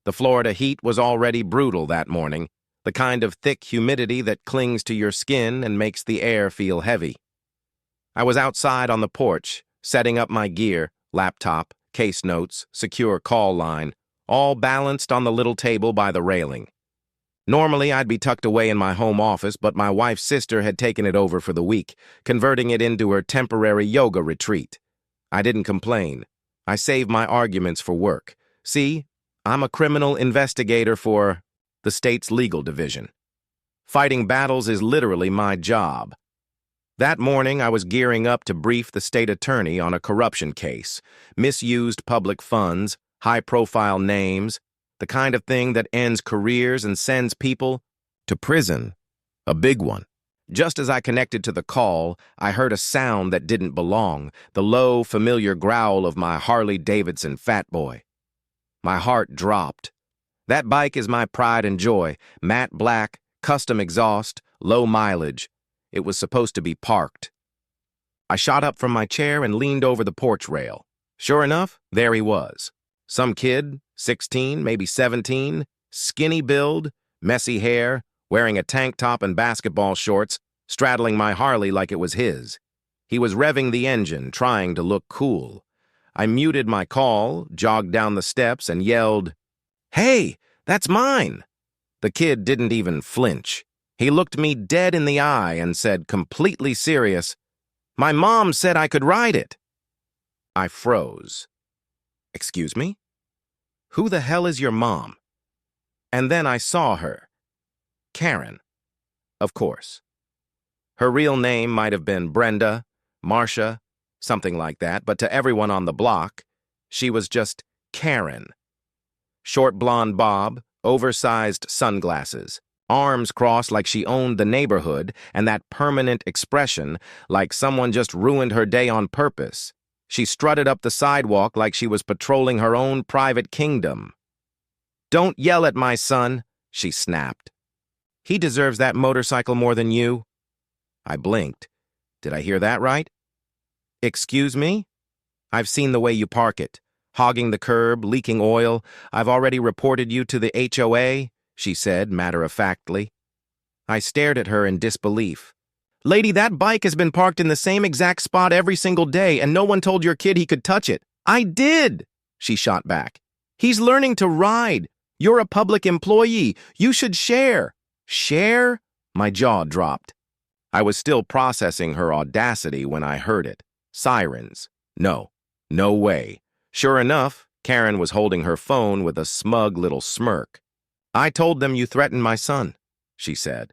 The Florida heat was already brutal that morning, the kind of thick humidity that clings to your skin and makes the air feel heavy. I was outside on the porch, setting up my gear, laptop, case notes, secure call line, all balanced on the little table by the railing. Normally, I'd be tucked away in my home office, but my wife's sister had taken it over for the week, converting it into her temporary yoga retreat. I didn't complain. I saved my arguments for work. See, I'm a criminal investigator for the state's legal division. Fighting battles is literally my job. That morning, I was gearing up to brief the state attorney on a corruption case, misused public funds, high-profile names, the kind of thing that ends careers and sends people to prison. A big one. Just as I connected to the call, I heard a sound that didn't belong, the low, familiar growl of my Harley Davidson fat boy. My heart dropped. That bike is my pride and joy, matte black, custom exhaust, low mileage. It was supposed to be parked. I shot up from my chair and leaned over the porch rail. Sure enough, there he was. Some kid, 16, maybe 17, skinny build, messy hair, wearing a tank top and basketball shorts, straddling my Harley like it was his. He was revving the engine, trying to look cool. I muted my call, jogged down the steps, and yelled, "Hey, that's mine!" The kid didn't even flinch. He looked me dead in the eye and said, completely serious, "My mom said I could ride it." I froze. Excuse me? Who the hell is your mom? And then I saw her. Karen. Of course. Her real name might have been Brenda, Marcia, something like that, but to everyone on the block, she was just Karen. Short blonde bob, oversized sunglasses, arms crossed like she owned the neighborhood, and that permanent expression like someone just ruined her day on purpose. She strutted up the sidewalk like she was patrolling her own private kingdom. "Don't yell at my son," she snapped. "He deserves that motorcycle more than you." I blinked. Did I hear that right? "Excuse me? I've seen the way you park it. Hogging the curb, leaking oil. I've already reported you to the HOA," she said matter-of-factly. I stared at her in disbelief. "Lady, that bike has been parked in the same exact spot every single day, and no one told your kid he could touch it." "I did," she shot back. "He's learning to ride. You're a public employee. You should share." "Share?" My jaw dropped. I was still processing her audacity when I heard it. Sirens. No way. Sure enough, Karen was holding her phone with a smug little smirk. "I told them you threatened my son," she said.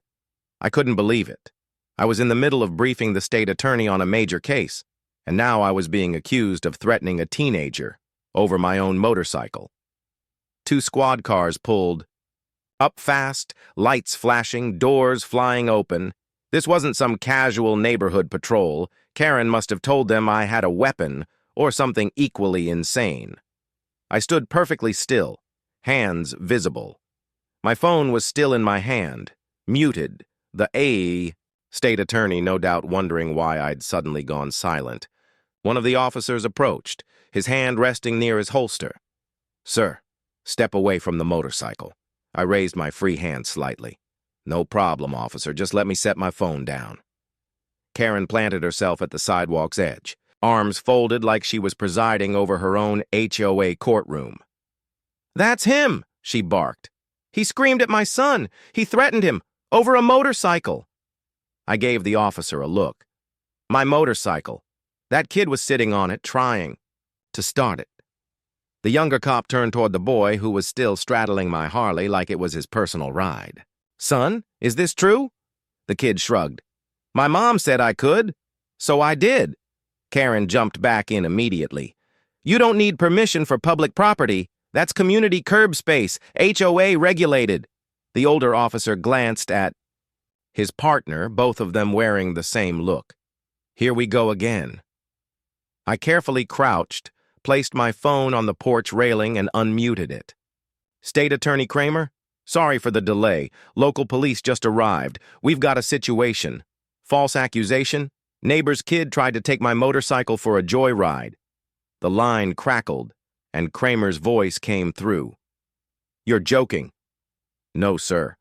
I couldn't believe it. I was in the middle of briefing the state attorney on a major case, and now I was being accused of threatening a teenager over my own motorcycle. 2 squad cars pulled up fast, lights flashing, doors flying open. This wasn't some casual neighborhood patrol. Karen must have told them I had a weapon or something equally insane. I stood perfectly still, hands visible. My phone was still in my hand, muted, the state attorney no doubt wondering why I'd suddenly gone silent. One of the officers approached, his hand resting near his holster. "Sir, step away from the motorcycle." I raised my free hand slightly. "No problem, officer. Just let me set my phone down." Karen planted herself at the sidewalk's edge, arms folded like she was presiding over her own HOA courtroom. "That's him," she barked. "He screamed at my son. He threatened him over a motorcycle." I gave the officer a look. "My motorcycle. That kid was sitting on it, trying to start it." The younger cop turned toward the boy who was still straddling my Harley like it was his personal ride. "Son, is this true?" The kid shrugged. "My mom said I could, so I did." Karen jumped back in immediately. "You don't need permission for public property. That's community curb space, HOA regulated." The older officer glanced at his partner, both of them wearing the same look. Here we go again. I carefully crouched, placed my phone on the porch railing, and unmuted it. "State Attorney Kramer? Sorry for the delay. Local police just arrived. We've got a situation. False accusation? Neighbor's kid tried to take my motorcycle for a joyride." The line crackled, and Kramer's voice came through. You're joking. No, sir.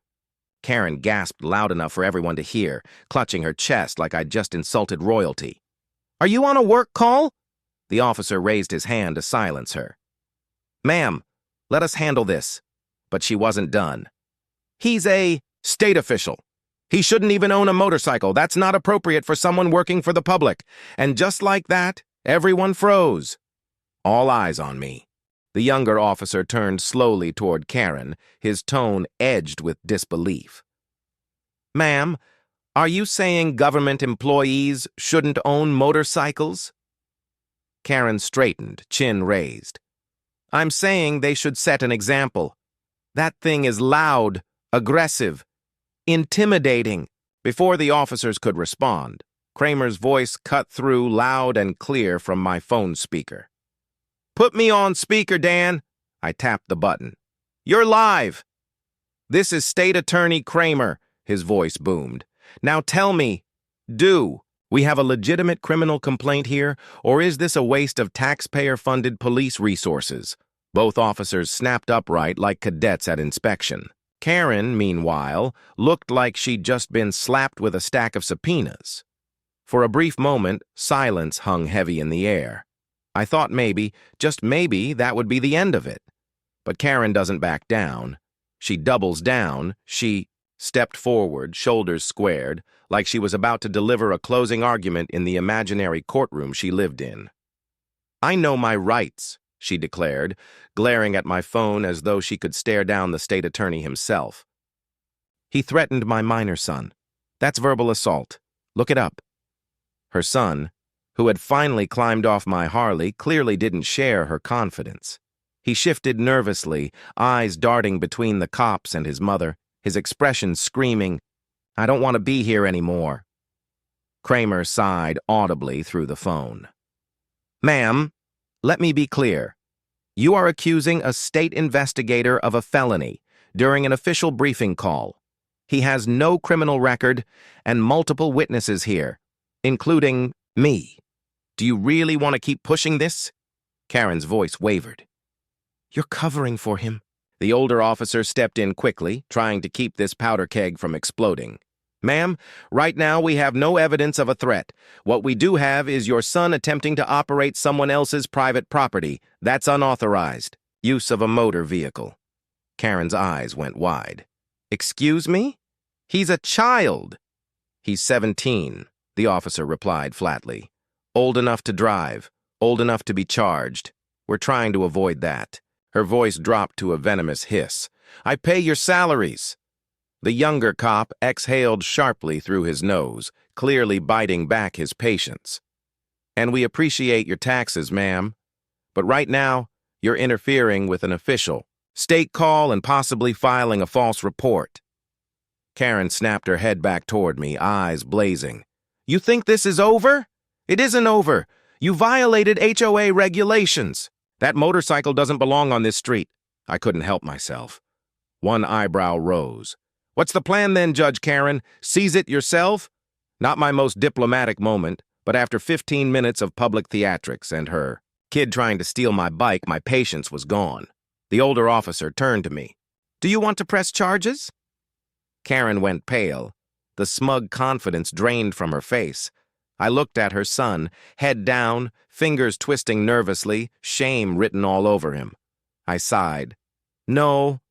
Karen gasped loud enough for everyone to hear, clutching her chest like I'd just insulted royalty. Are you on a work call? The officer raised his hand to silence her. Ma'am, let us handle this. But she wasn't done. He's a state official. He shouldn't even own a motorcycle. That's not appropriate for someone working for the public. And just like that, everyone froze. All eyes on me. The younger officer turned slowly toward Karen, his tone edged with disbelief. Ma'am, are you saying government employees shouldn't own motorcycles? Karen straightened, chin raised. I'm saying they should set an example. That thing is loud, aggressive, intimidating. Before the officers could respond, Kramer's voice cut through loud and clear from my phone speaker. Put me on speaker, Dan. I tapped the button. You're live. This is State Attorney Kramer, his voice boomed. Now tell me, do we have a legitimate criminal complaint here, or is this a waste of taxpayer-funded police resources? Both officers snapped upright like cadets at inspection. Karen, meanwhile, looked like she'd just been slapped with a stack of subpoenas. For a brief moment, silence hung heavy in the air. I thought maybe, just maybe, that would be the end of it. But Karen doesn't back down. She doubles down. She stepped forward, shoulders squared, like she was about to deliver a closing argument in the imaginary courtroom she lived in. I know my rights, she declared, glaring at my phone as though she could stare down the state attorney himself. He threatened my minor son. That's verbal assault. Look it up. Her son, who had finally climbed off my Harley, clearly didn't share her confidence. He shifted nervously, eyes darting between the cops and his mother, his expression screaming, I don't want to be here anymore. Kramer sighed audibly through the phone. Ma'am, let me be clear. You are accusing a state investigator of a felony during an official briefing call. He has no criminal record and multiple witnesses here, including me. Do you really want to keep pushing this? Karen's voice wavered. You're covering for him. The older officer stepped in quickly, trying to keep this powder keg from exploding. Ma'am, right now we have no evidence of a threat. What we do have is your son attempting to operate someone else's private property. That's unauthorized. Use of a motor vehicle. Karen's eyes went wide. Excuse me? He's a child. He's 17, the officer replied flatly. Old enough to drive, old enough to be charged. We're trying to avoid that. Her voice dropped to a venomous hiss. I pay your salaries. The younger cop exhaled sharply through his nose, clearly biting back his patience. And we appreciate your taxes, ma'am. But right now, you're interfering with an official. State call and possibly filing a false report. Karen snapped her head back toward me, eyes blazing. You think this is over? It isn't over. You violated HOA regulations. That motorcycle doesn't belong on this street. I couldn't help myself. One eyebrow rose. What's the plan then, Judge Karen? Seize it yourself? Not my most diplomatic moment, but after 15 minutes of public theatrics and her kid trying to steal my bike, my patience was gone. The older officer turned to me. Do you want to press charges? Karen went pale. The smug confidence drained from her face. I looked at her son, head down, fingers twisting nervously, shame written all over him. I sighed. No,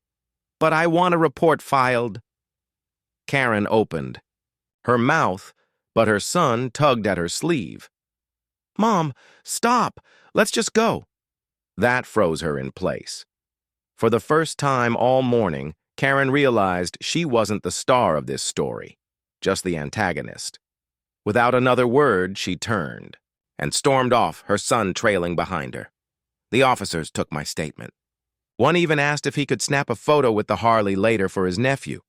but I want a report filed. Karen opened. Her mouth, but her son tugged at her sleeve. Mom, stop. Let's just go. That froze her in place. For the first time all morning, Karen realized she wasn't the star of this story, just the antagonist. Without another word, she turned and stormed off, her son trailing behind her. The officers took my statement. One even asked if he could snap a photo with the Harley later for his nephew.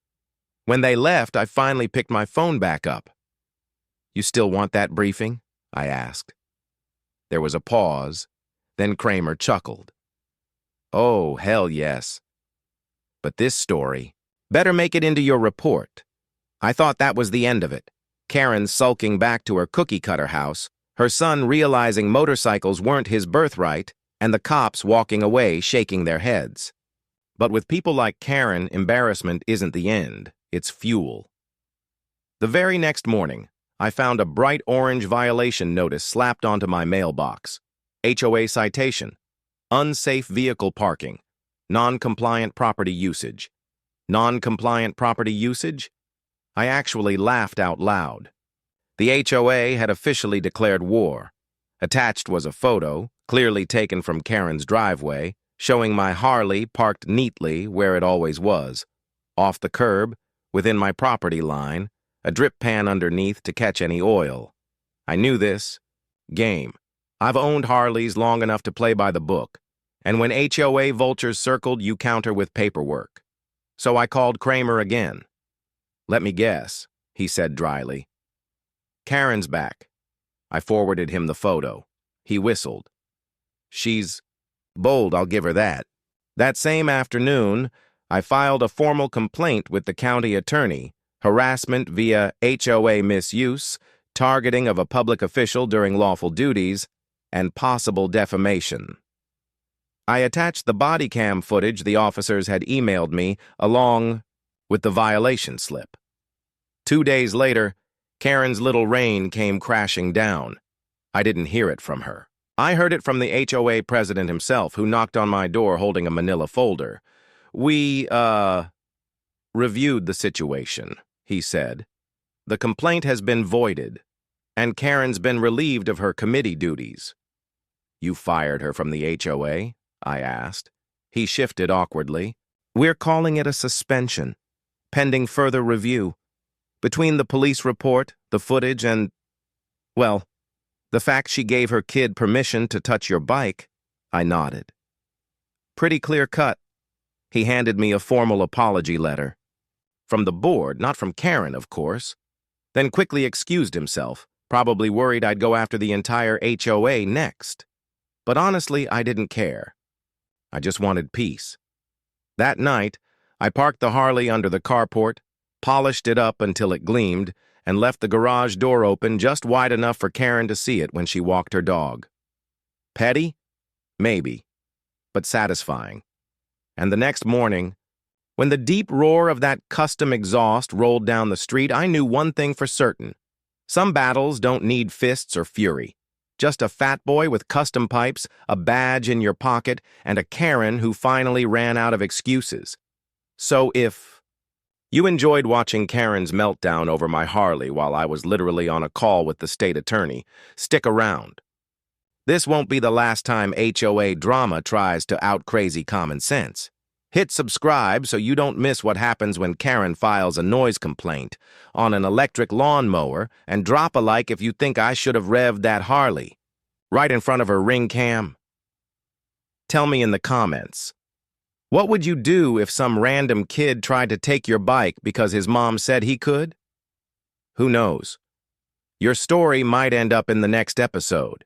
When they left, I finally picked my phone back up. You still want that briefing? I asked. There was a pause, then Kramer chuckled. Oh, hell yes. But this story, better make it into your report. I thought that was the end of it. Karen sulking back to her cookie-cutter house, her son realizing motorcycles weren't his birthright, and the cops walking away shaking their heads. But with people like Karen, embarrassment isn't the end, it's fuel. The very next morning, I found a bright orange violation notice slapped onto my mailbox. HOA citation: unsafe vehicle parking, non-compliant property usage. Non-compliant property usage? I actually laughed out loud. The HOA had officially declared war. Attached was a photo, clearly taken from Karen's driveway, showing my Harley parked neatly where it always was. Off the curb, within my property line, a drip pan underneath to catch any oil. I knew this. Game. I've owned Harleys long enough to play by the book, and when HOA vultures circled, you counter with paperwork. So I called Kramer again. "Let me guess," he said dryly. "Karen's back." I forwarded him the photo. He whistled. "She's bold, I'll give her that." That same afternoon, I filed a formal complaint with the county attorney, harassment via HOA misuse, targeting of a public official during lawful duties, and possible defamation. I attached the body cam footage the officers had emailed me, along with the violation slip. 2 days later, Karen's little rain came crashing down. I didn't hear it from her. I heard it from the HOA president himself, who knocked on my door holding a manila folder. "We, reviewed the situation," he said. "The complaint has been voided, and Karen's been relieved of her committee duties." "You fired her from the HOA?" I asked. He shifted awkwardly. "We're calling it a suspension, pending further review. Between the police report, the footage, and, well, the fact she gave her kid permission to touch your bike," I nodded. "Pretty clear cut." He handed me a formal apology letter. From the board, not from Karen, of course. Then quickly excused himself, probably worried I'd go after the entire HOA next. But honestly, I didn't care. I just wanted peace. That night, I parked the Harley under the carport, polished it up until it gleamed, and left the garage door open just wide enough for Karen to see it when she walked her dog. Petty? Maybe, but satisfying. And the next morning, when the deep roar of that custom exhaust rolled down the street, I knew one thing for certain. Some battles don't need fists or fury. Just a fat boy with custom pipes, a badge in your pocket, and a Karen who finally ran out of excuses. So if you enjoyed watching Karen's meltdown over my Harley while I was literally on a call with the state attorney, stick around. This won't be the last time HOA drama tries to out-crazy common sense. Hit subscribe so you don't miss what happens when Karen files a noise complaint on an electric lawnmower, and drop a like if you think I should have revved that Harley right in front of her ring cam. Tell me in the comments, what would you do if some random kid tried to take your bike because his mom said he could? Who knows? Your story might end up in the next episode.